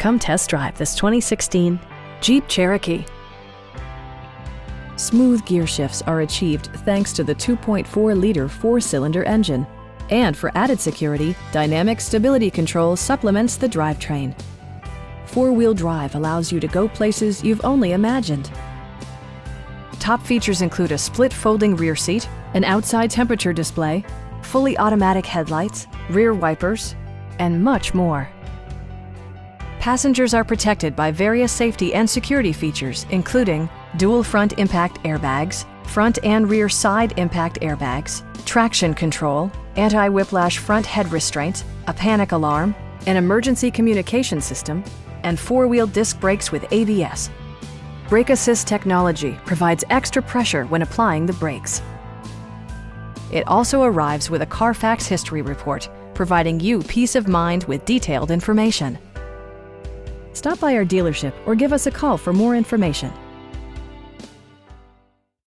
Come test drive this 2016 Jeep Cherokee. Smooth gear shifts are achieved thanks to the 2.4-liter four-cylinder engine. And for added security, dynamic stability control supplements the drivetrain. Four-wheel drive allows you to go places you've only imagined. Top features include a split folding rear seat, an outside temperature display, fully automatic headlights, rear wipers, and much more. Passengers are protected by various safety and security features, including dual front impact airbags, front and rear side impact airbags, traction control, anti-whiplash front head restraints, a panic alarm, an emergency communication system, and four-wheel disc brakes with ABS. Brake Assist technology provides extra pressure when applying the brakes. It also arrives with a Carfax history report, providing you peace of mind with detailed information. Stop by our dealership or give us a call for more information.